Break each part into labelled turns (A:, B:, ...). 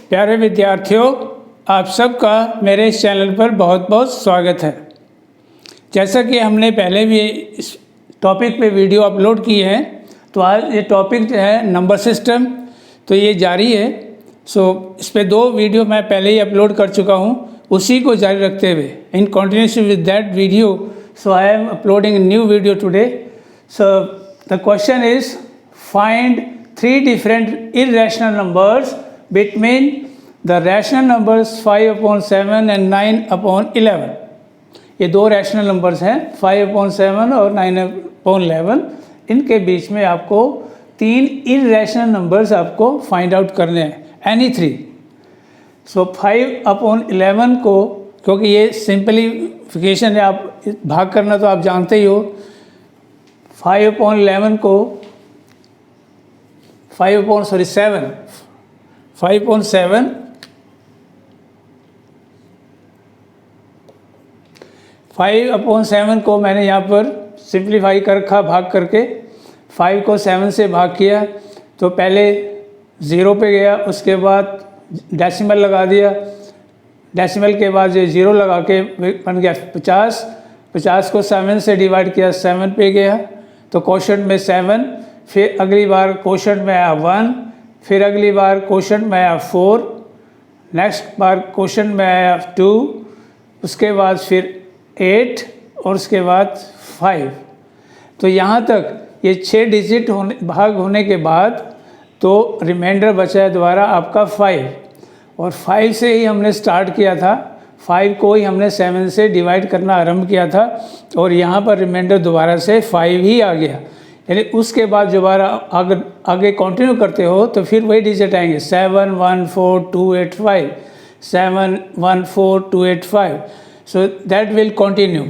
A: प्यारे विद्यार्थियों, आप सबका मेरे इस चैनल पर बहुत बहुत स्वागत है। जैसा कि हमने पहले भी इस टॉपिक पे वीडियो अपलोड की है, तो आज ये टॉपिक जो है नंबर सिस्टम, तो ये जारी है। इस पे 2 वीडियो मैं पहले ही अपलोड कर चुका हूँ, उसी को जारी रखते हुए in continuation with that video, so I am uploading new video today. So the question is find 3 different irrational numbers between the rational numbers 5/7 and 9/11। ये 2 रैशनल नंबर्स हैं, 5/7 और 9/11। इनके बीच में आपको 3 इरेशनल नंबर्स आपको फाइंड आउट करने हैं, any 3। 5/11 को, क्योंकि ये सिंपलीफिकेशन है, आप भाग करना तो आप जानते ही हो। 5/11 को 5/7 5/7 को मैंने यहाँ पर सिंप्लीफाई कर रखा भाग करके। 5 को 7 से भाग किया तो पहले 0 पे गया, उसके बाद डेसिमल लगा दिया, डेसिमल के बाद ये 0 लगा के बन गया 50। 50 को 7 से डिवाइड किया, 7 पे गया तो क्वोशंट में 7, फिर अगली बार क्वोशंट में आया 1, फिर अगली बार क्वोशंट में आया 4, नेक्स्ट बार क्वोशंट में आया 2, उसके बाद फिर 8 और उसके बाद 5। तो यहाँ तक ये 6 डिजिट भाग होने के बाद तो रिमाइंडर बचा है दोबारा आपका 5, और 5 से ही हमने स्टार्ट किया था। 5 को ही हमने 7 से डिवाइड करना आरंभ किया था, और यहाँ पर रिमाइंडर दोबारा से 5 ही आ गया। यानी उसके बाद दोबारा आगे कंटिन्यू करते हो तो फिर वही डिजिट आएंगे, 7 1 4 2 8 5, 7 1 4 2 8 5। सो दैट विल कंटिन्यू।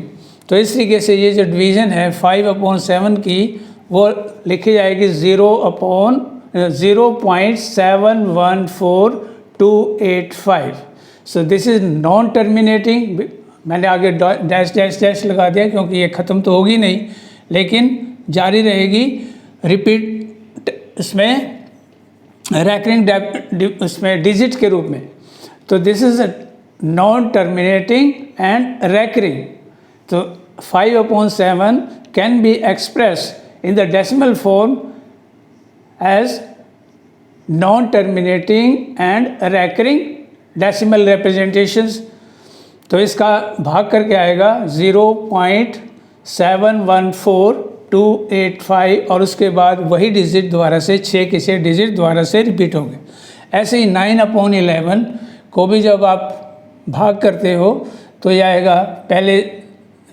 A: तो इस तरीके से ये जो डिवीज़न है 5/7 की, वो लिखी जाएगी 0.714285। So this is non terminating. मैंने आगे डैश डैश डैश लगा दिया क्योंकि ये ख़त्म तो होगी नहीं, लेकिन जारी रहेगी रिपीट इसमें रैकरिंग इसमें डिजिट के रूप में। तो this is a non terminating and recurring. तो 5/7 can be express in the decimal form as non terminating and recurring decimal representations. तो इसका भाग करके आएगा 0.714285, और उसके बाद वही डिजिट दोबारा से 6 के 6 डिजिट दोबारा से रिपीट होंगे। ऐसे ही 9/11 को भी जब आप भाग करते हो तो ये आएगा, पहले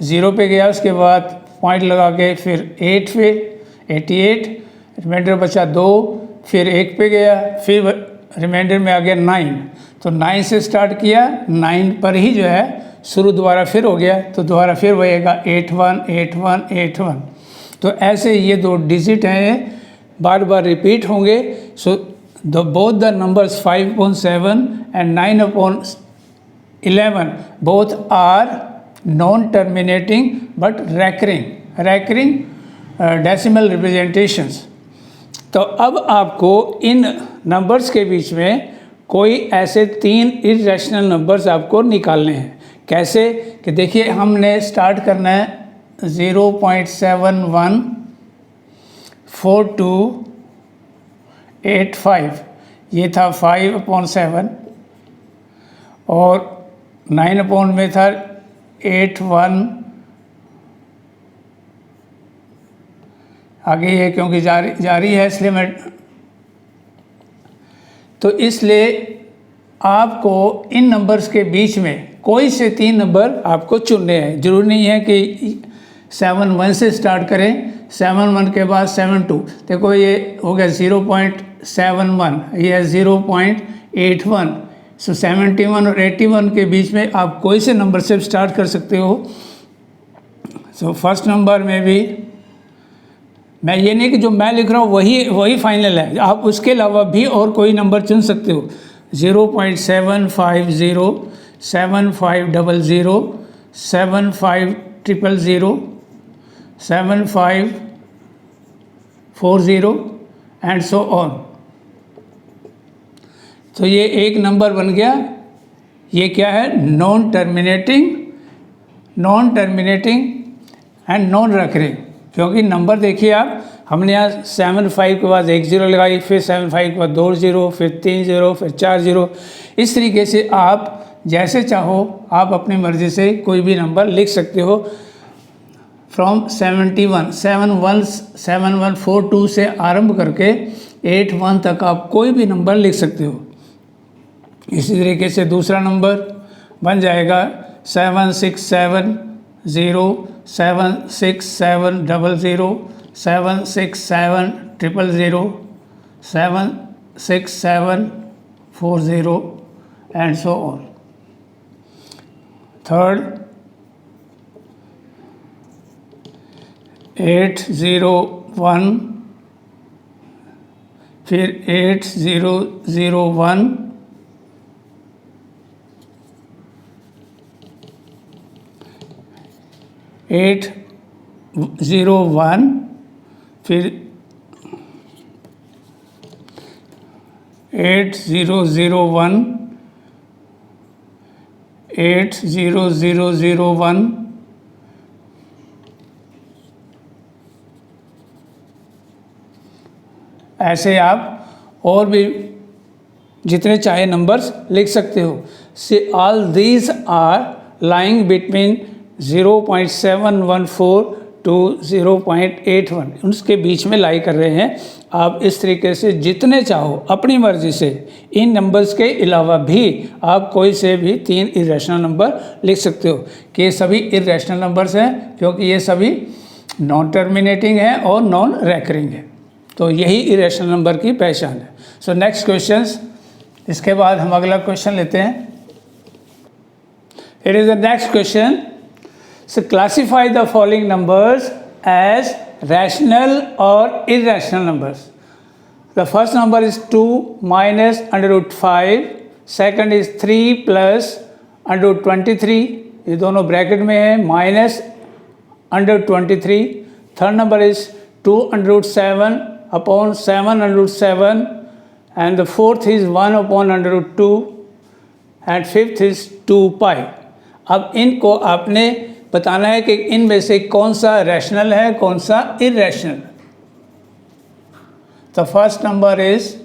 A: 0 पे गया, उसके बाद पॉइंट लगा के फिर 8 पे 88, रिमाइंडर बचा 2, फिर 1 पे गया, फिर रिमाइंडर में आ गया 9। तो 9 से स्टार्ट किया, 9 पर ही जो है शुरू दोबारा फिर हो गया, तो दोबारा फिर वहीगा 81 81 81। तो ऐसे ये 2 डिजिट हैं, बार बार रिपीट होंगे। So both the numbers 5/7 and 9/11 both are non terminating but recurring decimal representations. तो अब आपको इन नंबर्स के बीच में कोई ऐसे 3 इरेशनल नंबर्स आपको निकालने हैं। कैसे कि देखिए, हमने स्टार्ट करना है 0.714285, ये था 5/7, और 9 में था 81। आगे ये क्योंकि जारी है इसलिए मैं, तो इसलिए आपको इन नंबर्स के बीच में कोई से 3 नंबर आपको चुनने हैं। जरूरी नहीं है कि 7 1 से स्टार्ट करें, 7 1 के बाद 7 2। देखो ये हो गया 0.71, ये है 0.81। सो 71 और 81 के बीच में आप कोई से नंबर से स्टार्ट कर सकते हो। सो फर्स्ट नंबर में भी मैं ये नहीं कि जो मैं लिख रहा हूँ वही फाइनल है, आप उसके अलावा भी और कोई नंबर चुन सकते हो। 0.750, 7500, 7500, 7540 एंड सो ऑन। तो ये एक नंबर बन गया। ये क्या है? Non terminating and non recurring. क्योंकि नंबर देखिए आप, हमने यहाँ 75 के बाद 1 0 लगाई, फिर 75 के बाद 2 0, फिर 3 0, फिर 4 0। इस तरीके से आप जैसे चाहो आप अपनी मर्ज़ी से कोई भी नंबर लिख सकते हो। फ्रॉम 71 7142 से आरंभ करके 81 तक आप कोई भी नंबर लिख सकते हो। इसी तरीके से दूसरा नंबर बन जाएगा 767 0, 767 00, 767 000, 767 40 and so on. Third 801, फिर 8001, 801, फिर 8001, 80001, ऐसे आप और भी जितने चाहे नंबर्स लिख सकते हो। So all these are lying between 0.714 to 0.81, उसके बीच में लाई कर रहे हैं। आप इस तरीके से जितने चाहो अपनी मर्ज़ी से इन नंबर्स के अलावा भी आप कोई से भी 3 इरेशनल नंबर लिख सकते हो। कि ये सभी इरेशनल नंबर्स हैं क्योंकि ये सभी नॉन टर्मिनेटिंग है और नॉन रेकरिंग है। तो यही इरेशनल नंबर की पहचान है। सो नेक्स्ट क्वेश्चंस, इसके बाद हम अगला क्वेश्चन लेते हैं। It is the next question. So classify the following numbers as rational और irrational numbers. The first number is 2 minus √5, second is 3 plus √23, ये दोनों ब्रैकेट में है, minus √23। Third number is 2 √7 upon 7 √7, and the fourth is 1 upon √2, and fifth is 2 pi। अब इनको आपने बताना है कि इनमें से कौन सा रैशनल है कौन सा irrational. The first number is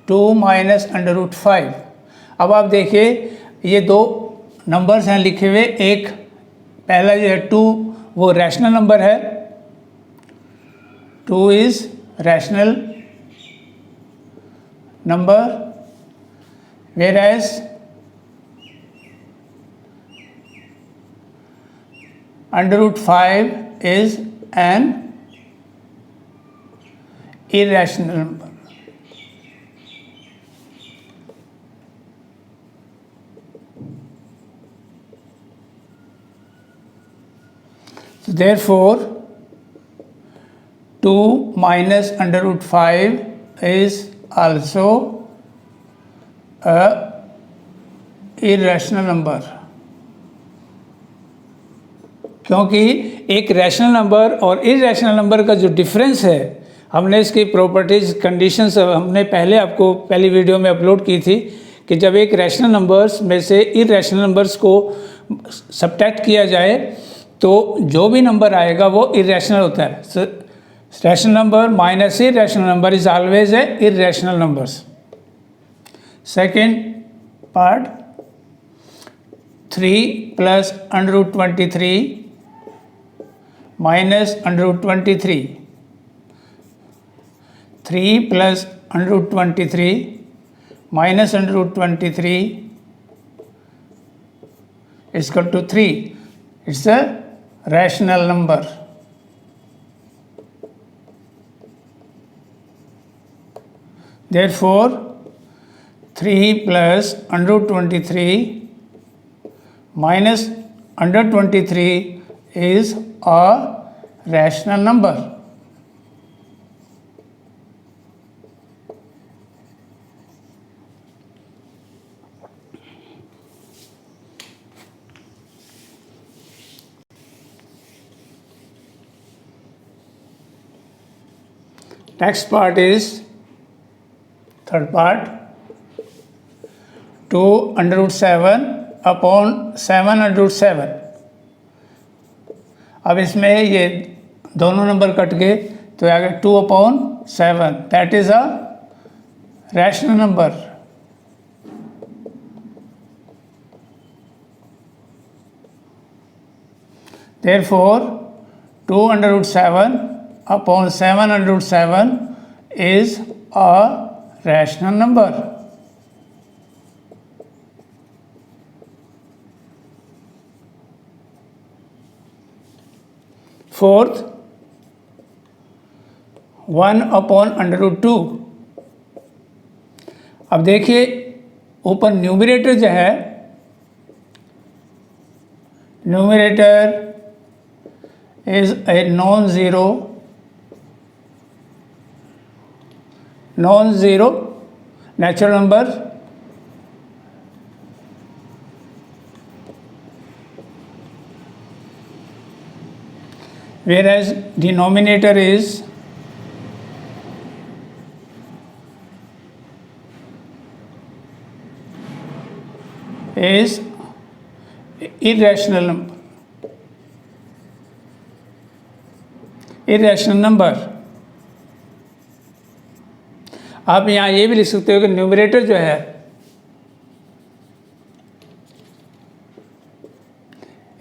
A: 2 minus √5। अब आप देखिए ये दो नंबर्स हैं लिखे हुए, एक पहला जो है 2 वो रैशनल नंबर है, 2 is rational number, whereas √5 is an irrational number। So therefore 2 minus √5 is also a irrational number। क्योंकि एक रैशनल नंबर और इरेशनल नंबर का जो डिफरेंस है, हमने इसकी प्रॉपर्टीज़ कंडीशंस हमने पहले आपको पहली वीडियो में अपलोड की थी कि जब एक रैशनल नंबर्स में से इरेशनल नंबर्स को सबट्रैक्ट किया जाए तो जो भी नंबर आएगा वो इरेशनल होता है। Rational number minus irrational number is always a irrational numbers. Second part 3 plus √23 minus √23, 3 plus √23 minus √23 is equal to 3। It's a rational number। Therefore 3 plus √23 minus √23 is a rational number। Next part is third part, 2√7 upon 7√7। अब इसमें ये दोनों number cut गए तो आ गया 2/7, that is a rational number. Therefore 2√7 upon 7√7 is a rational number. Fourth, 1/√2। अब देखिए ऊपर न्यूमरेटर जो है, numerator is a non-zero natural number, whereas denominator is irrational number, irrational number। आप यहाँ ये भी लिख सकते हो कि न्यूमरेटर जो है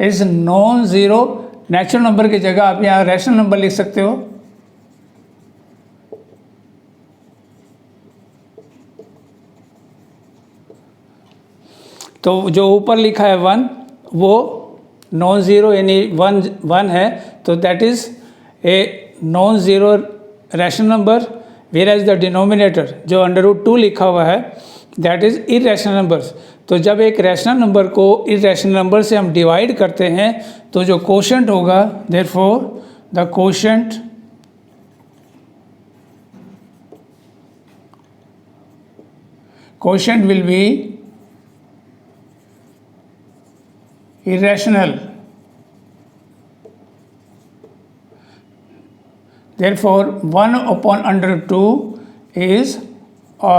A: इस नॉन ज़ीरो नेचुरल नंबर की जगह आप यहाँ रैशनल नंबर लिख सकते हो। तो जो ऊपर लिखा है 1 वो नॉन ज़ीरो यानी 1 है, तो that is a non zero rational number. Whereas the denominator जो √2 लिखा हुआ है दैट इज़ इरेशनल नंबर्स। तो जब एक रैशनल नंबर को इरेशनल नंबर से हम डिवाइड करते हैं तो जो कोशेंट होगा, therefore the quotient will be irrational. Therefore 1/√2 is a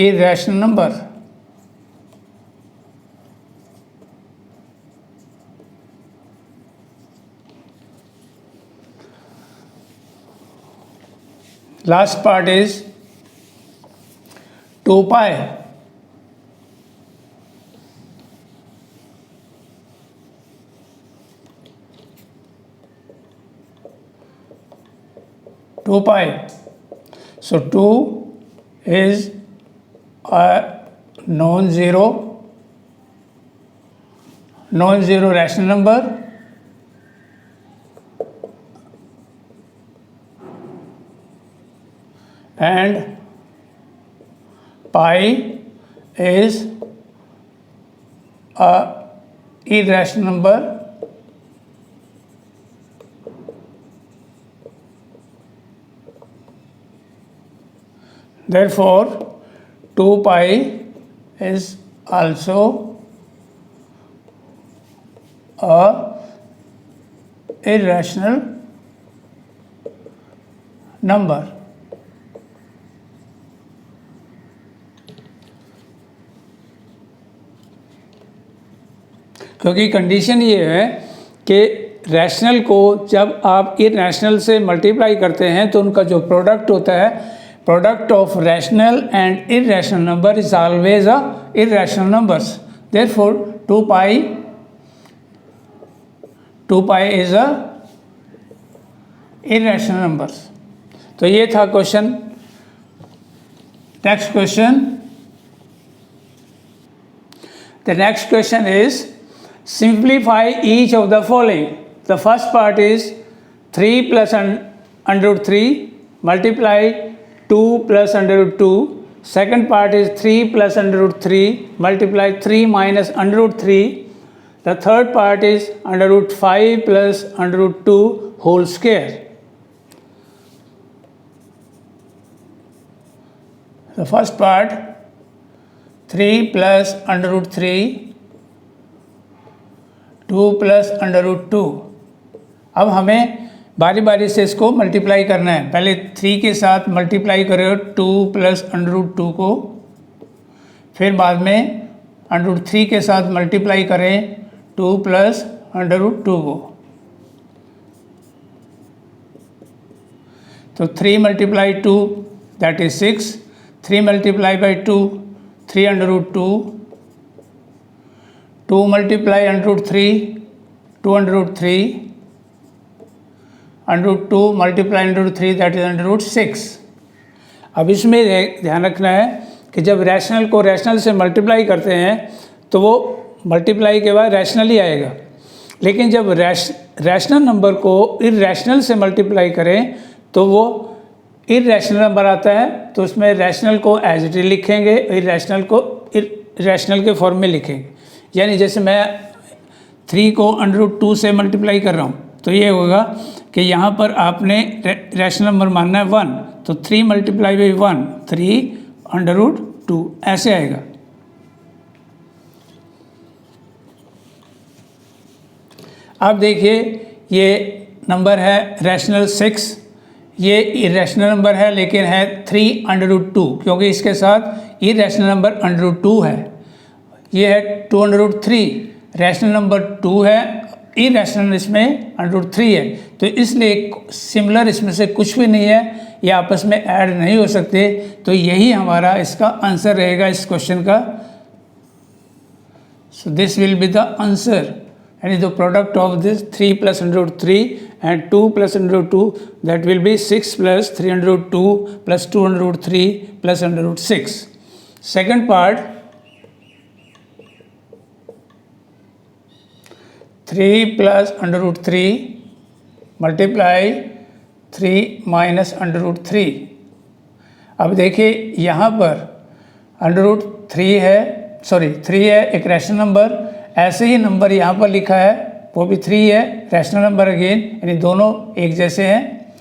A: irrational number. Last part is 2 pi. 2 pi. So 2 is a non-zero rational number, and pi is a irrational number, therefore 2 pi is also a irrational number. क्योंकि condition ये है कि rational को जब आप irrational से multiply करते हैं तो उनका जो प्रोडक्ट होता है, product of rational and irrational number is always a irrational numbers. Therefore 2 pi is a irrational numbers. तो ये था question. Next question, the next question is simplify each of the following. The first part is 3 plus √3 multiply 2 plus √2. Second part is 3 plus √3 multiply 3 minus √3. The third part is √5 plus √2 whole square. The first part 3 plus √3 2 plus √2। अब हमें बारी बारी से इसको multiply करना है। पहले 3 के साथ मल्टीप्लाई करो 2 प्लस √2 को, फिर बाद में √3 के साथ मल्टीप्लाई करें 2 प्लस √2 को, तो 3 multiply 2 that is 6, 3 multiply by 2 3 √2, 2 multiply √3 2 √3, √2 multiply √3 that is √6। अब इसमें ध्यान रखना है कि जब रैशनल को रैशनल से मल्टीप्लाई करते हैं तो वो मल्टीप्लाई के बाद रैशनल ही आएगा, लेकिन जब रैशनल नंबर को इरैशनल से मल्टीप्लाई करें तो वो इरैशनल नंबर आता है, तो उसमें रैशनल को एज इट इज लिखेंगे, इरैशनल को इरैशनल के फॉर्म में लिखेंगे। यानी जैसे मैं 3 को √2 से मल्टीप्लाई कर रहा हूँ तो ये होगा कि यहाँ पर आपने रैशनल नंबर मानना है 1, तो 3 मल्टीप्लाई बाई 1 3 √2 ऐसे आएगा। अब देखिए ये नंबर है रैशनल 6, ये इरैशनल नंबर है लेकिन है 3 √2, क्योंकि इसके साथ इरैशनल नंबर √2 है। ये है 2 √3, रैशनल नंबर 2 है, इरैशनल इसमें √3 है, तो इसलिए सिमिलर इसमें से कुछ भी नहीं है, ये आपस में ऐड नहीं हो सकते। तो यही हमारा इसका आंसर रहेगा इस क्वेश्चन का। So this will be the answer, यानी the product of this 3 plus √3 and 2 plus √2, that will be 6 plus 302 plus 203 plus √6. Second part, 3 plus √3 multiply 3 minus √3। अब देखिए यहाँ पर √3 है, सॉरी 3 है एक रैशनल नंबर, ऐसे ही नंबर यहाँ पर लिखा है वो भी 3 है रैशनल नंबर अगेन, यानी दोनों एक जैसे हैं।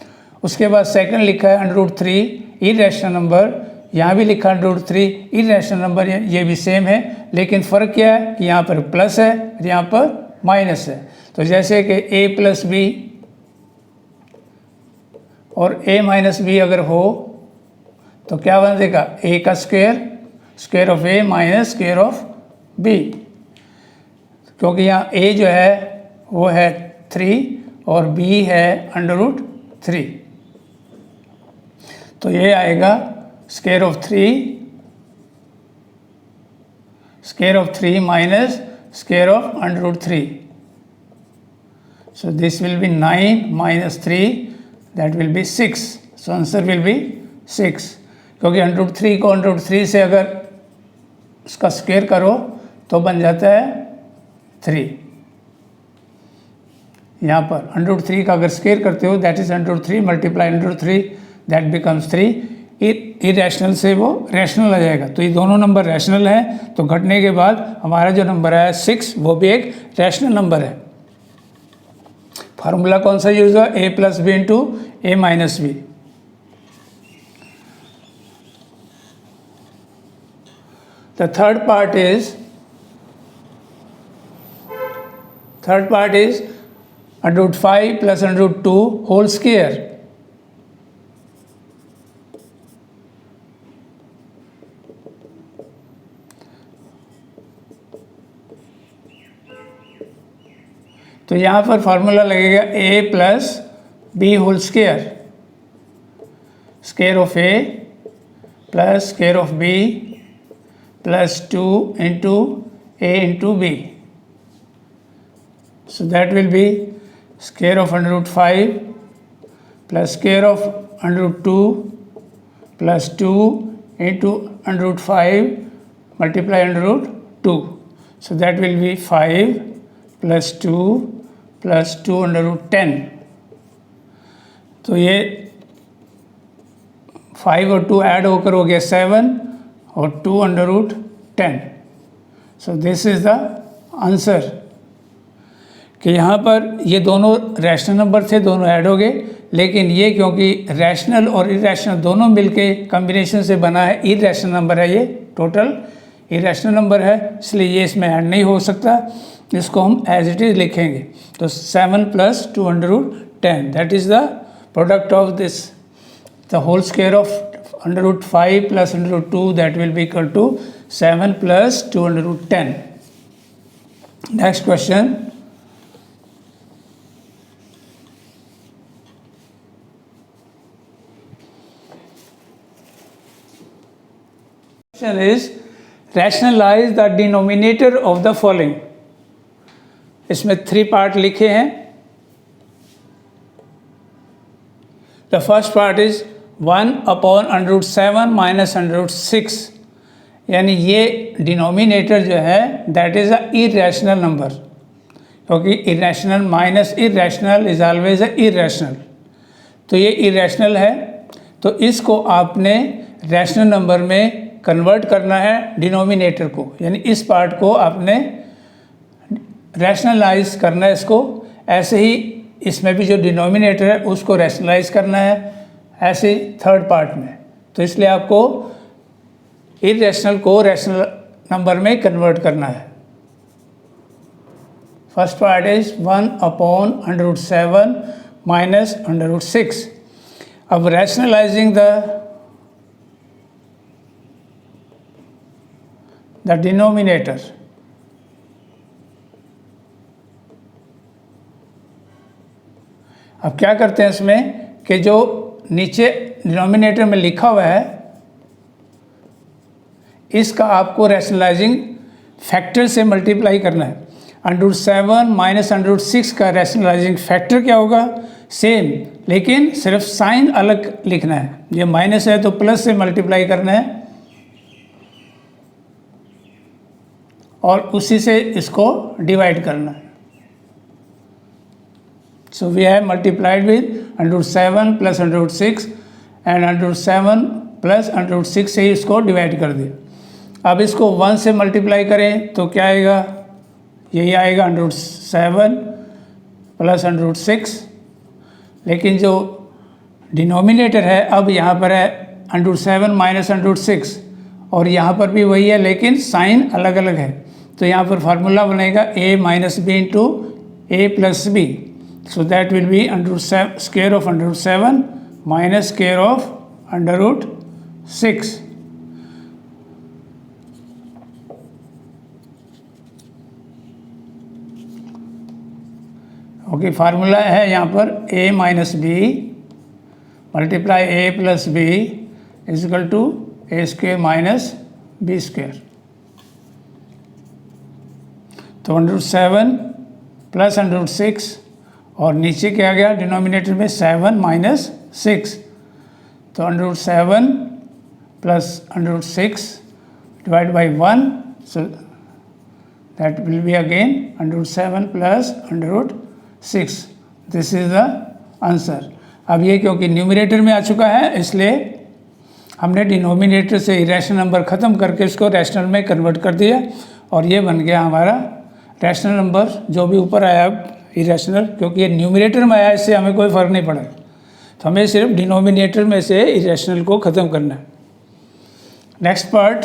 A: उसके बाद सेकंड लिखा है √3 इरैशनल नंबर, यहाँ भी लिखा है √3 इरैशनल नंबर, ये भी सेम है, लेकिन फ़र्क क्या है कि यहाँ पर प्लस है और यहाँ पर माइनस है। तो जैसे कि a प्लस बी और a माइनस बी अगर हो तो क्या बन देगा, a का square of a minus square of b, क्योंकि यहाँ a जो है वो है 3 और b है √3, तो ये आएगा square of 3 minus square of √3। So this will B 9 minus 3, that will B 6। So answer will be 6, क्योंकि √3 को √3 से अगर उसका स्क्वायर करो तो बन जाता है 3। यहाँ पर √3 का अगर स्क्वायर करते हो that is √3 multiply √3 that becomes 3। Irrational से वो रैशनल आ जाएगा, तो ये दोनों नंबर रैशनल हैं, तो घटने के बाद हमारा जो नंबर है 6 वो भी एक रैशनल नंबर है। फार्मूला कौन सा यूज हुआ, a plus b into a minus b. The third part is √5 plus √2 whole square. तो यहाँ पर फार्मूला लगेगा a plus b whole square, square of a plus square of b plus 2 into a into b। So that will be square of √5 plus square of √2 plus 2 into √5 multiply √2. So that will be 5 plus 2 plus 2 √10. तो ये 5 और 2 add होकर हो गया 7 और 2 √10। So this is the answer, कि यहाँ पर ये दोनों रैशनल नंबर थे, दोनों ऐड हो गए, लेकिन ये क्योंकि रैशनल और इरैशनल दोनों मिलके कम्बिनेशन से बना है, इरैशनल नंबर है, ये टोटल इरैशनल नंबर है, इसलिए ये इसमें ऐड नहीं हो सकता, इसको हम एज इट इज़ लिखेंगे। तो 7 plus 2 √10 that is the product of this, the whole square of √5 plus √2 that will be equal to 7 plus 2/10. Next question, question is rationalize the denominator of the following. इसमें 3 part लिखे हैं. The first part is 1 upon √7 minus √6, यानी ये denominator जो है that is a irrational number, क्योंकि irrational minus irrational is always a irrational. तो ये इरेशनल है, तो इसको आपने रैशनल नंबर में कन्वर्ट करना है डिनोमिनेटर को, यानी इस पार्ट को आपने रैशनलाइज करना है इसको. ऐसे ही इसमें भी जो डिनोमिनेटर है उसको रैशनलाइज करना है, ऐसे थर्ड पार्ट में. तो इसलिए आपको इरेशनल को रैशनल नंबर में कन्वर्ट करना है. First part is 1 upon √7 minus √6. अब रैशनलाइजिंग the denominator. अब क्या करते हैं इसमें कि जो नीचे डिनोमिनेटर में लिखा हुआ है इसका आपको रैशनलाइजिंग फैक्टर से मल्टीप्लाई करना है. √7 माइनस √6 का रैशनलाइजिंग फैक्टर क्या होगा? सेम, लेकिन सिर्फ साइन अलग लिखना है. ये माइनस है तो प्लस से मल्टीप्लाई करना है और उसी से इसको डिवाइड करना है. So we have multiplied with √7 plus √6 and √7 plus √6 से ही इसको डिवाइड कर दिया. अब इसको 1 से मल्टीप्लाई करें तो क्या आएगा? यही आएगा √7 प्लस √6. लेकिन जो डिनोमिनेटर है अब यहाँ पर है √7 माइनस √6 और यहाँ पर भी वही है, लेकिन साइन अलग अलग है. तो यहाँ पर फार्मूला बनेगा a minus b into a plus b. So that will be square of √7 minus square of √6. Okay, formula है यहाँ पर a minus b multiply a plus b is equal to a square minus b square. तो √7 plus √6 और नीचे क्या गया denominator में 7 minus 6. तो √7 plus √6 divide by 1, so that will be again √7 plus √6. This is the answer. अब ये क्योंकि न्यूमरेटर में आ चुका है इसलिए हमने डिनोमिनेटर से इरेशनल नंबर ख़त्म करके इसको रैशनल में कन्वर्ट कर दिया और ये बन गया हमारा रैशनल नंबर. जो भी ऊपर आया इरेशनल, क्योंकि ये न्यूमरेटर में आया इससे हमें कोई फ़र्क नहीं पड़ा, तो हमें सिर्फ डिनोमिनेटर में से इरेशनल को ख़त्म करना है. Next part,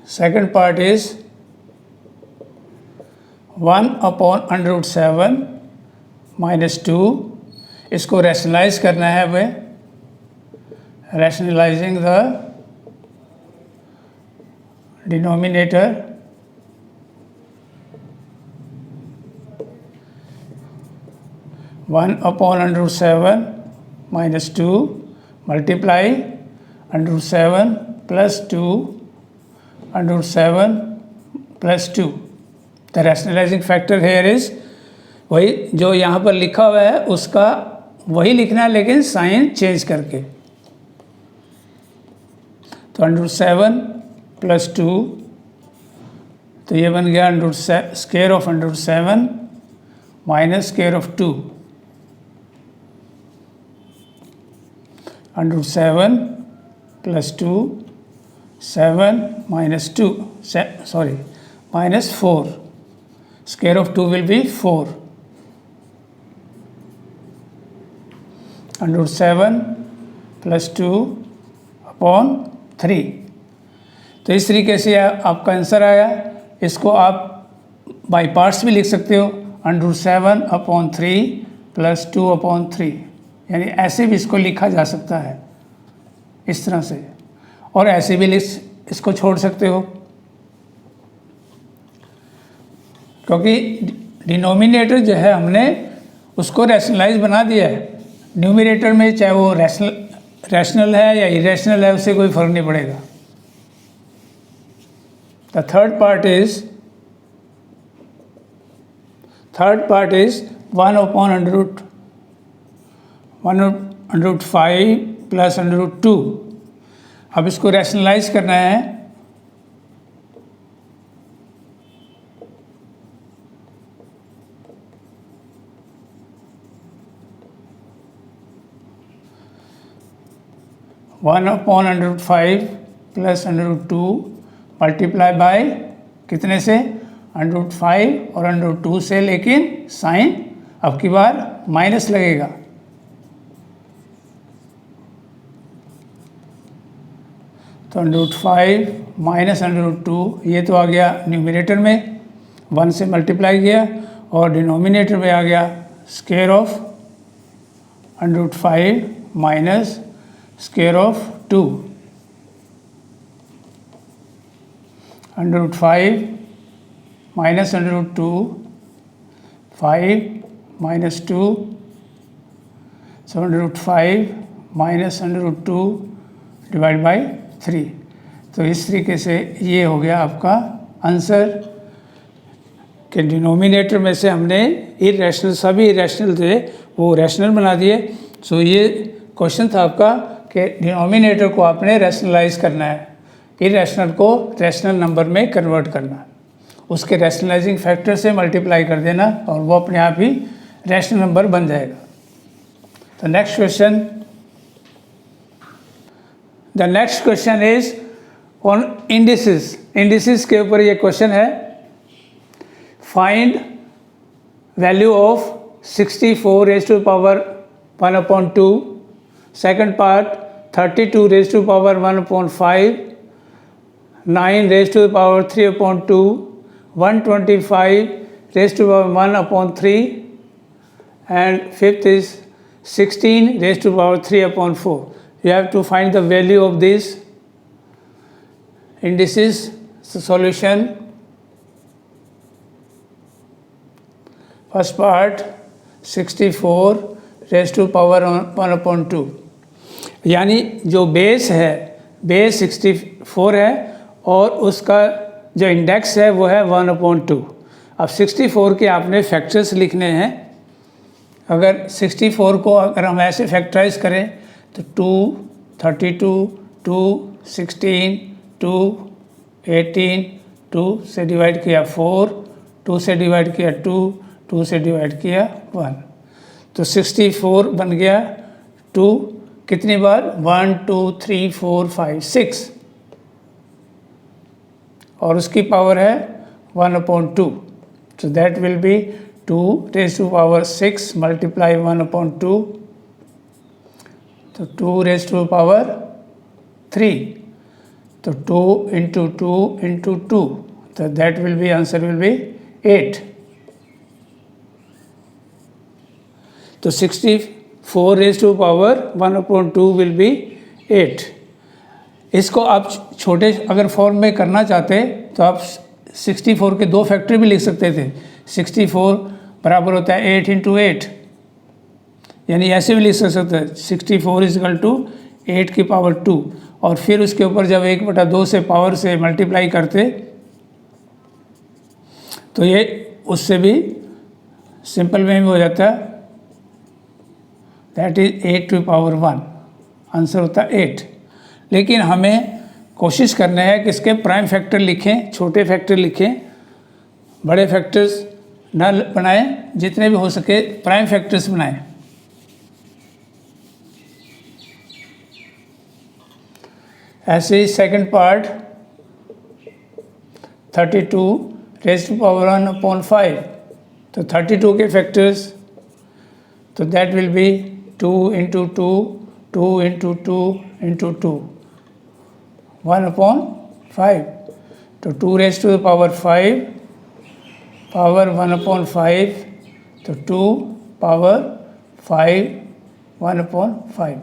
A: second part is 1 upon √7 minus 2. इसको रैशनलाइज करना है. वे rationalising the denominator. (1 upon √7 minus 2) multiply √7 plus 2 √7 plus 2. The rationalizing factor here is वही जो यहाँ पर लिखा हुआ है उसका वही लिखना है, लेकिन साइन चेंज करके. तो √7 प्लस 2, तो ये बन गया square of √7 minus square of 2. √7 plus 2 7 minus 2 sorry minus 4. Square of 2 will be 4. √7 plus 2 upon 3. तो इस तरीके से आपका आंसर आया. इसको आप बाई पार्ट्स भी लिख सकते हो. √7 अपॉन 3 प्लस 2 अपॉन 3. यानी ऐसे भी इसको लिखा जा सकता है इस तरह से, और ऐसे भी इसको छोड़ सकते हो, क्योंकि डिनोमिनेटर जो है हमने उसको रैशनलाइज बना दिया है। न्यूमरेटर में चाहे वो रैशनल है या इरेशनल है, उससे कोई फर्क नहीं पड़ेगा। The third part is 1/√5 plus √2। अब इसको रैशनलाइज करना है। (1/√5 प्लस √2 मल्टीप्लाई बाय कितने से? √5 और √2 से, लेकिन साइन अब की बार माइनस लगेगा। तो √5 माइनस √2, ये तो आ गया न्यूमरेटर में, 1 से मल्टीप्लाई किया, और डिनोमिनेटर में आ गया square of √5 minus square of 2। √5 minus √2, 5 minus 2, so √5 minus √2 divide by 3। तो इस तरीके से ये हो गया आपका आंसर कि डिनोमिनेटर में से हमने इरेशनल, सभी इरेशनल थे वो रैशनल बना दिए। सो ये क्वेश्चन था आपका कि डिनोमिनेटर को आपने रैशनलाइज करना है, इरेशनल को रैशनल नंबर में कन्वर्ट करना, उसके रैशनलाइजिंग फैक्टर से मल्टीप्लाई कर देना और वो अपने आप ही रैशनल नंबर बन जाएगा। तो next question, the next question is on indices. Indices के ऊपर ये क्वेश्चन है। Find value of 64 raise to power 1/2, second part 32 raise to power 1/5, 9 raise to power 3/2, 125 raise to power 1/3, and fifth is 16 raised to power 3/4. You have to find the value of these indices. So solution, first part 64 raised to power 1/2, यानी जो base है, base 64 है और उसका जो index है वो है 1/2। अब 64 के आपने फैक्टर्स लिखने हैं। अगर 64 को अगर हम ऐसे फैक्टराइज करें तो 2, 32, 2, 16, 2, 18, 2 से डिवाइड किया 4, 2 से डिवाइड किया 2, 2 से डिवाइड किया 1, तो 64 बन गया 2 कितनी बार? 1, 2, 3, 4, 5, 6, और उसकी पावर है 1/2। So that will be 2 raised to power 6 multiply 1/2, तो 2 raised to power 3, तो 2 into 2 into 2, so that will be answer will be 8। तो 64 raised to power 1/2 will be 8। इसको आप छोटे अगर फॉर्म में करना चाहते तो आप 64 के 2 फैक्टर भी लिख सकते थे। 64 बराबर होता है 8 into 8, यानी ऐसे भी लिख सकते हैं 64 इजकल टू 8 की पावर 2, और फिर उसके ऊपर जब 1/2 से पावर से मल्टीप्लाई करते तो ये उससे भी सिंपल वे में हो जाता है, that is 8 to power 1, answer होता है 8। लेकिन हमें कोशिश करना है कि इसके प्राइम फैक्टर लिखें, छोटे फैक्टर लिखें, बड़े फैक्टर्स ना बनाएं, जितने भी हो सके प्राइम फैक्टर्स बनाएं। ऐसे ही second part 32 raise to power 1/5, तो 32 के फैक्टर्स, तो that will be 2 into 2, 2 into 2 into 2, 1/5, तो 2 raised to the power 5 power 1/5, तो 2 पावर 5 1/5।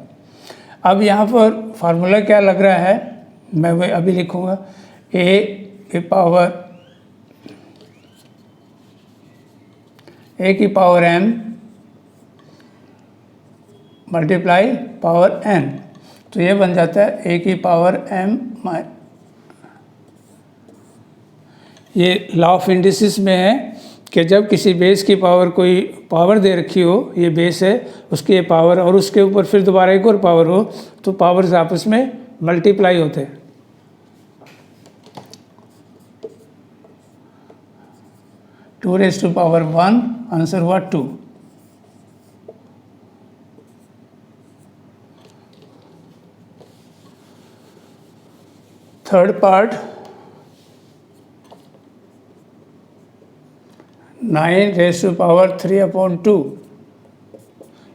A: अब यहाँ पर फार्मूला क्या लग रहा है, मैं वही अभी लिखूँगा, a की power m multiply power n, तो ये बन जाता है a की पावर m। ये लॉ ऑफ इंडिसेस में है कि जब किसी बेस की पावर, कोई पावर दे रखी हो, ये बेस है, उसकी ये पावर, और उसके ऊपर फिर दोबारा एक और पावर हो, तो पावर्स आपस में मल्टीप्लाई होते हैं। Two raise to power 1, answer हुआ 2। Third part, 9 raise to power 3/2,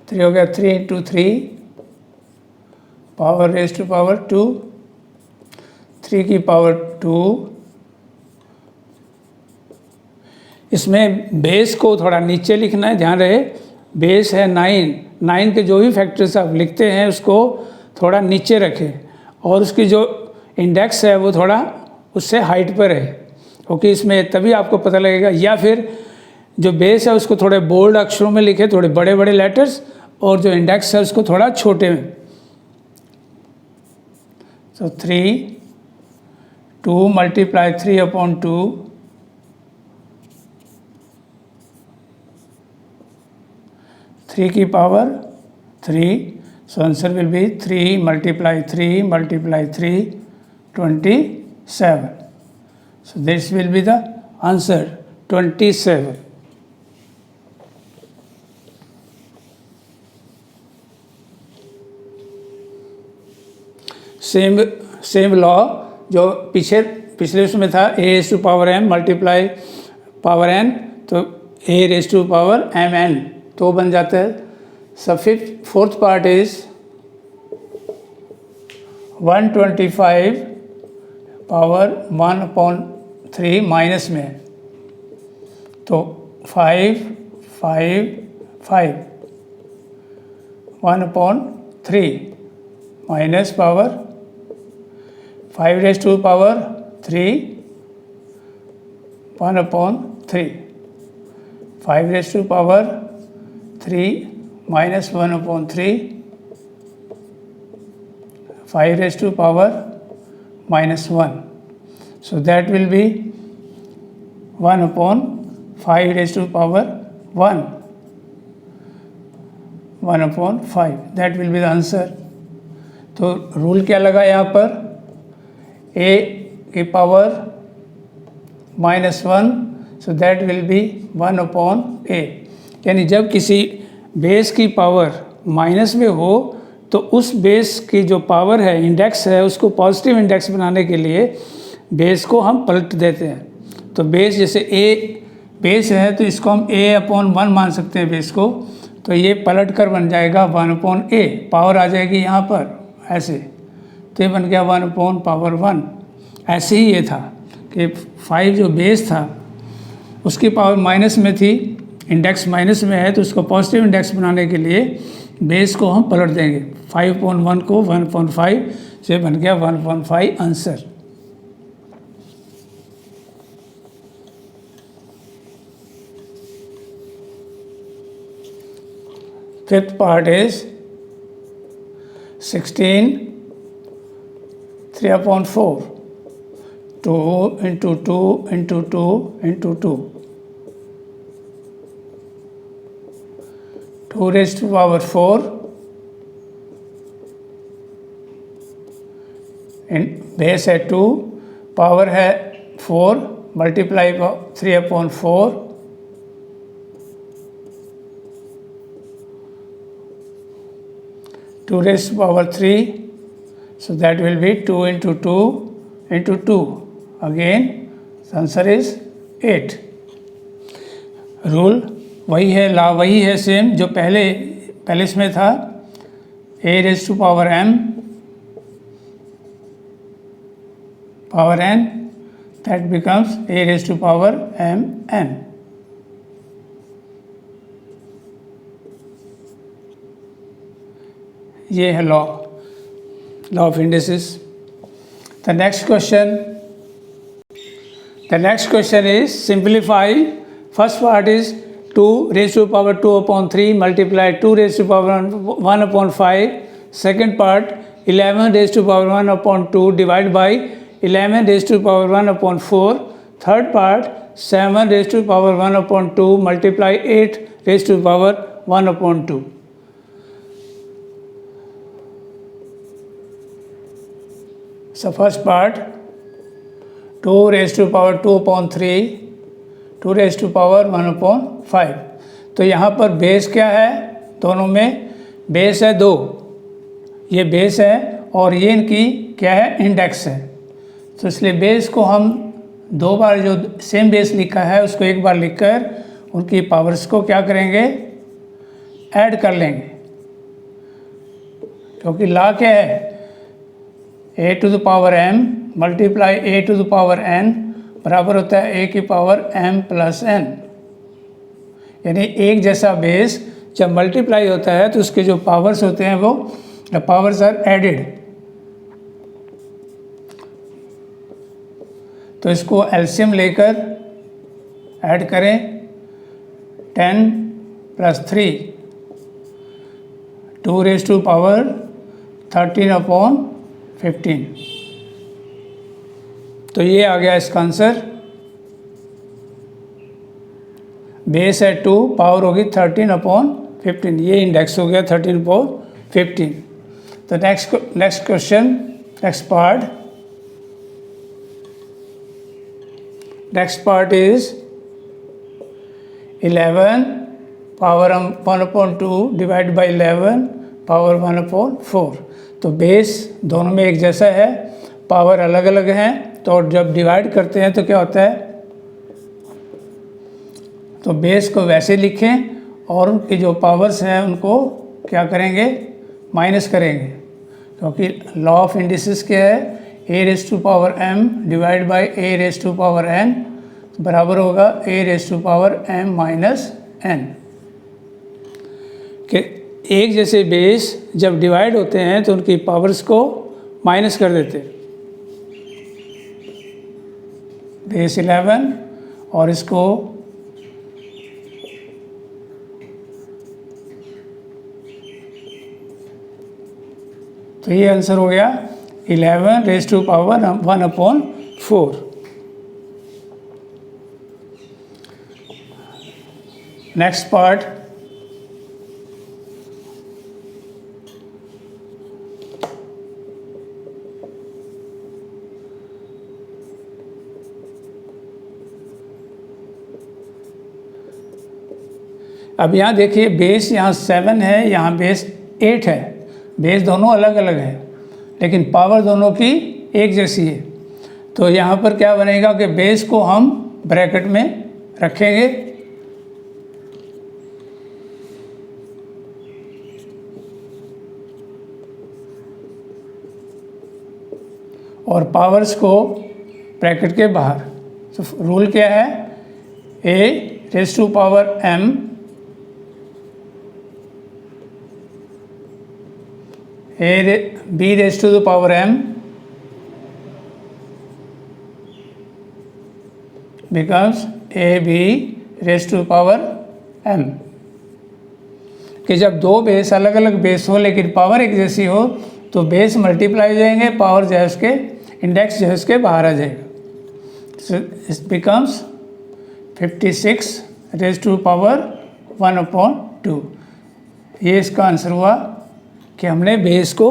A: 3 हो गया, 3 × 3 पावर रेज़ टू पावर 2, 3 की पावर 2। इसमें बेस को थोड़ा नीचे लिखना है, ध्यान रहे, बेस है 9 के जो भी फैक्टर्स आप लिखते हैं उसको थोड़ा नीचे रखें, और उसकी जो इंडेक्स है वो थोड़ा उससे हाइट पर है, क्योंकि इसमें तभी आपको पता लगेगा। या फिर जो बेस है उसको थोड़े बोल्ड अक्षरों में लिखे, थोड़े बड़े बड़े लेटर्स, और जो इंडेक्स है उसको थोड़ा छोटे में। तो 3, 2 मल्टीप्लाई 3/2, 3 की power 3, so answer will be 3 multiply 3 multiply 3, 27. So this will be the answer, 27. Same law जो पिछले उसमें था, a⁻m मल्टीप्लाई पावर n, तो a⁻m n, तो बन जाता है। सब fourth part is 125 power 1/3 minus में, तो 5 5 5 1/3 minus power 5 raise to power 3 1/3, 5 raise to power 3 minus 1/3, 5 raised to power -1. So that will be 1/5 raised to power 1, 1/5, that will be the answer. तो rule क्या लगा यहाँ पर, a की power -1, so that will be 1/a। यानी जब किसी base की पावर माइनस में हो तो उस बेस की जो पावर है, इंडेक्स है, उसको पॉजिटिव इंडेक्स बनाने के लिए बेस को हम पलट देते हैं। तो बेस जैसे a बेस है तो इसको हम a/1 मान सकते हैं बेस को, तो ये पलट कर बन जाएगा 1/a, पावर आ जाएगी यहाँ पर ऐसे, तो ये बन गया 1/1। ऐसे ही ये था कि 5 जो बेस था उसकी पावर माइनस में थी, इंडेक्स माइनस में है, तो उसको पॉजिटिव इंडेक्स बनाने के लिए बेस को हम पलट देंगे, 5/1 को 1/5 से बन गया 1/5 answer. Fifth part is 16 3/4, 2 × 2 × 2 × 2, 2 raised to power 4, base है 2, पावर है 4, multiply 3/4, 2 raised to power 3, so that will be 2 × 2 × 2, again the answer is 8। Rule वही है, लॉ वही है सेम जो पहले इसमें था, a⁻m power n, that becomes a⁻m(n). ये है law of indices. The next question is simplify. First part is 2 raised to power 2/3 multiply 2 raised to power 1/5. Second part 11 raised to power 1/2 divided by 11 raised to power 1/4. Third part 7 raised to power 1/2 multiply 8 raised to power 1/2. So first part 2 raised to power 2/3 2 raised to power 1/5। तो यहाँ पर base क्या है, दोनों में base है 2, ये base है और ये इनकी क्या है, इंडेक्स है। तो इसलिए बेस को हम 2 बार जो सेम बेस लिखा है उसको एक बार लिखकर उनकी पावर्स को क्या करेंगे, ऐड कर लेंगे। क्योंकि लॉ क्या है, a to the power m multiply a to the power n बराबर होता है a की पावर m प्लस n। यानी एक जैसा बेस जब मल्टीप्लाई होता है तो उसके जो पावर्स होते हैं वो द पावर्स आर एडेड। तो इसको एलसीएम लेकर ऐड करें 10 + 3 2 raised to power 13/15। तो ये आ गया इसका आंसर। बेस है 2, पावर होगी 13/15, ये इंडेक्स हो गया 13/15। तो next question, next part is 11 power 1/2 divide by 11 power 1/4। तो बेस दोनों में एक जैसा है, पावर अलग अलग हैं, तो जब डिवाइड करते हैं तो क्या होता है, तो बेस को वैसे लिखें और उनकी जो पावर्स हैं उनको क्या करेंगे, माइनस करेंगे। क्योंकि लॉ ऑफ इंडिसेस क्या है, a raised to power m divide by a raised to power n बराबर होगा a raised to power m minus n। कि एक जैसे बेस जब डिवाइड होते हैं तो उनकी पावर्स को माइनस कर देते हैं। बेस 11 और इसको तो ये आंसर हो गया 11 raised to power 1/4। Next part अब यहाँ देखिए, बेस यहाँ 7 है, यहाँ बेस 8 है। बेस दोनों अलग अलग है लेकिन पावर दोनों की एक जैसी है। तो यहाँ पर क्या बनेगा कि बेस को हम ब्रैकेट में रखेंगे और पावर्स को ब्रैकेट के बाहर। तो रूल क्या है, a raised to power m b raised to the power m becomes ab raised to power m। कि जब दो बेस अलग अलग बेस हो लेकिन पावर एक जैसी हो तो बेस मल्टीप्लाई हो जाएंगे, पावर जो है उसके इंडेक्स जो है उसके बाहर आ जाएगा। So it becomes 56 raised to power 1/2। ये इसका आंसर हुआ कि हमने बेस को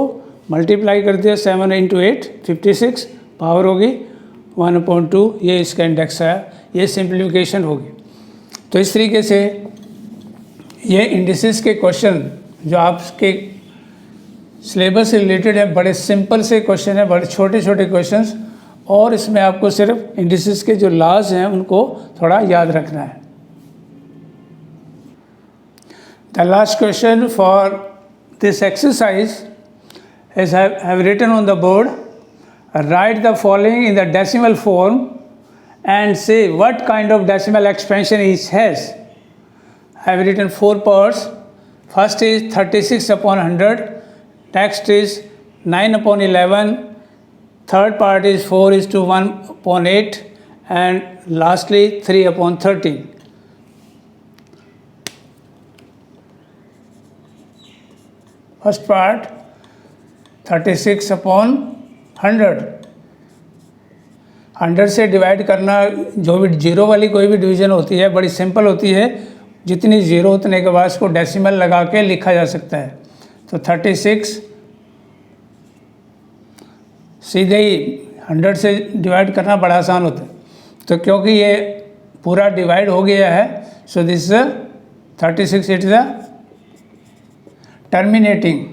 A: मल्टीप्लाई कर दिया 7 × 8 56, पावर होगी 1/2, ये इसका इंडेक्स है। ये सिंप्लीफिकेशन होगी। तो इस तरीके से ये इंडिसेस के क्वेश्चन जो आपके सिलेबस से रिलेटेड है, बड़े सिंपल से क्वेश्चन है, बड़े छोटे छोटे क्वेश्चंस, और इसमें आपको सिर्फ इंडिसेस के जो लॉज हैं उनको थोड़ा याद रखना है। The last question for this exercise is I have written on the board, write the following in the decimal form and say what kind of decimal expansion each has. I have written 4 parts. First is 36/100 Text is 9/11, third part is 4:1/8, and lastly 3/13. First part 36/100. 100 से divide करना, जो भी zero वाली कोई भी division होती है बड़ी सिंपल होती है, जितनी ज़ीरो उतने के बाद उसको डेसिमल लगा के लिखा जा सकता है। तो 36 सीधे ही 100 से डिवाइड करना बड़ा आसान होता है। तो क्योंकि ये पूरा डिवाइड हो गया है, so this 36 it is a terminating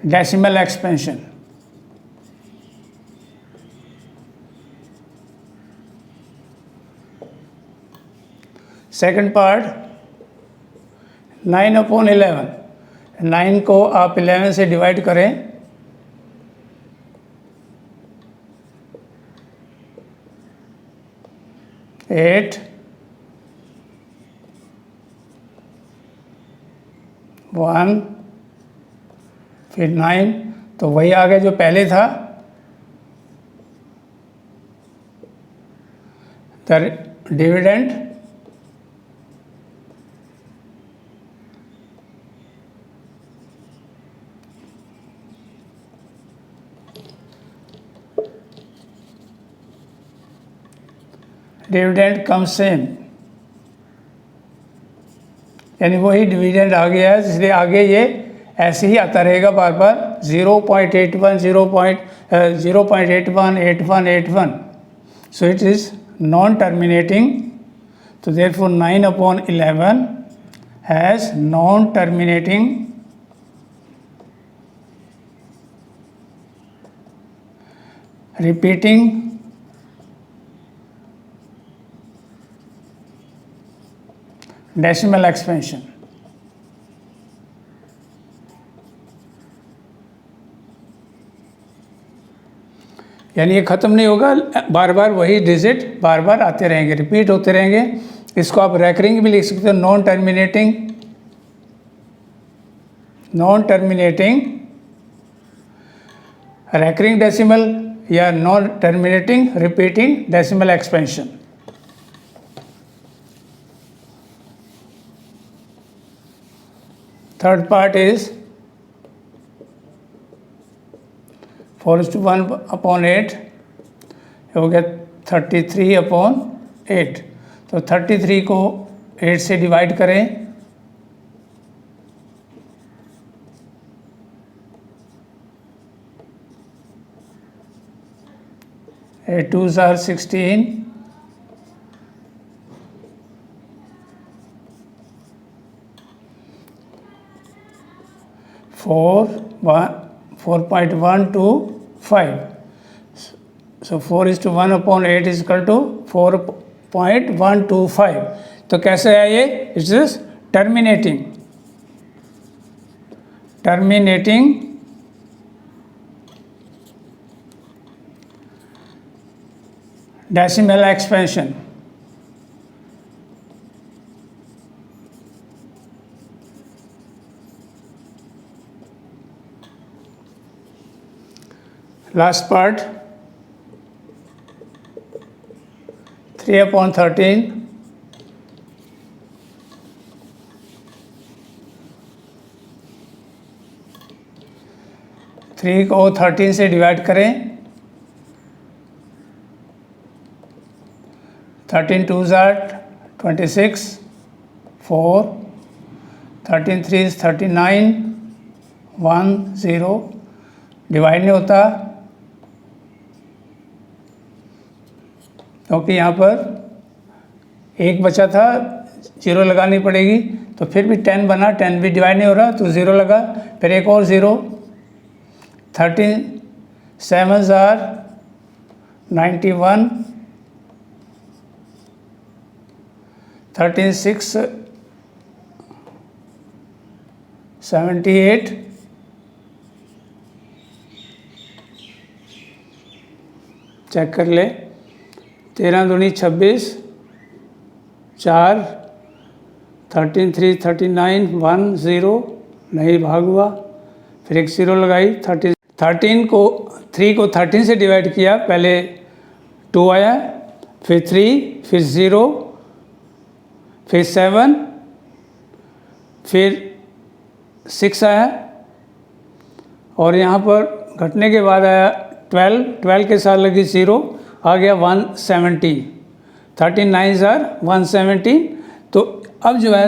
A: decimal expansion. Second part 9/11. 9 को आप 11 से डिवाइड करें, एट 1 फिर 9, तो वही आ गया जो पहले था। द डिविडेंड कम सेम, यानी वही डिविडेंड आ गया है, इसलिए आगे ये ऐसे ही आता रहेगा बार बार 0.81 0.81 81 so it is non terminating. तो therefore 9/11 has non terminating repeating decimal expansion. यानी ये ख़त्म नहीं होगा, बार बार वही डिजिट बार बार आते रहेंगे, रिपीट होते रहेंगे। इसको आप रैकरिंग भी लिख सकते हो, नॉन टर्मिनेटिंग रैकरिंग डेसिमल या non terminating repeating decimal expansion. Third part is 4:1/8 हो गया 33/8। तो 33 को 8 से डिवाइड करें, eight 2s are 16, 4.125. So 4:1/8 is equal to 4.125. तो कैसे है ये? It is terminating decimal expansion. Last part 3/13, three को 13 से डिवाइड करें, 13 2s are 26, 4, 13 3s 39, 1 0 डिवाइड नहीं होता क्योंकि यहाँ पर एक बचा था, जीरो लगानी पड़ेगी। तो फिर भी 10 बना, 10 भी डिवाइड नहीं हो रहा तो ज़ीरो लगा, फिर एक और ज़ीरो। 13 7s are 91, 13 6 78, चेक कर ले, 13 दूनी 26, 4 13 3 39 1 0 नहीं भाग हुआ, फिर एक 0 लगाई। 13 को 3 को 13 से डिवाइड किया, पहले 2 आया, फिर 3, फिर 0, फिर 7, फिर 6 आया, और यहाँ पर घटने के बाद आया 12 के साथ लगी 0, आ गया 117। 13 9 आर 117। तो अब जो है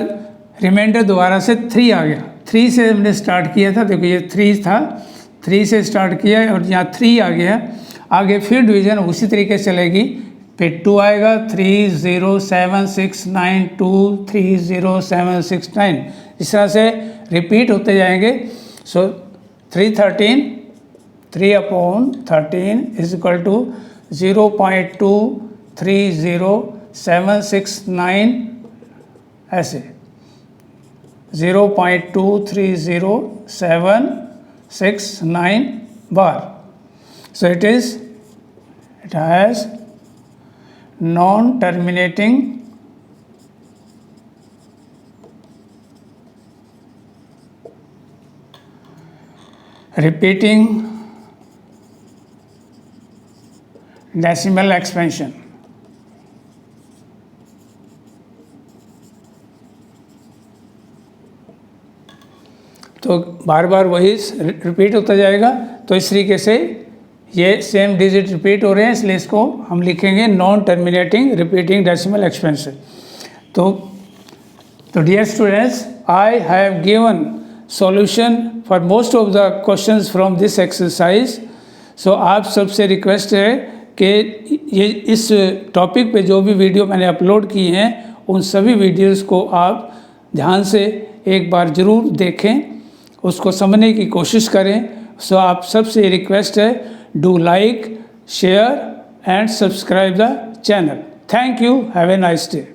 A: रिमाइंडर दोबारा से 3 आ गया। 3 से हमने स्टार्ट किया था, देखो ये 3 था, 3 से स्टार्ट किया और यहाँ 3 आ गया। आगे फिर डिवीज़न उसी तरीके से चलेगी, फिर 2 आएगा, 3 0 7 6 9 2 3 0 7 6 9, इस तरह से रिपीट होते जाएंगे। सो 3/13 इज इक्वल टू 0.230769, ऐसे 0.230769 बार। So it has non-terminating repeating decimal expansion। तो बार बार वही रिपीट होता जाएगा। तो इस तरीके से ये सेम डिजिट रिपीट हो रहे हैं, इसलिए इसको हम लिखेंगे non terminating repeating decimal expansion. तो dear students, I have given solution for most of the questions from this exercise. So आप सबसे रिक्वेस्ट है कि ये इस टॉपिक पे जो भी वीडियो मैंने अपलोड की हैं, उन सभी वीडियोस को आप ध्यान से एक बार ज़रूर देखें, उसको समझने की कोशिश करें। सो आप सबसे रिक्वेस्ट है, do like, share and subscribe the channel. Thank you, have a nice day.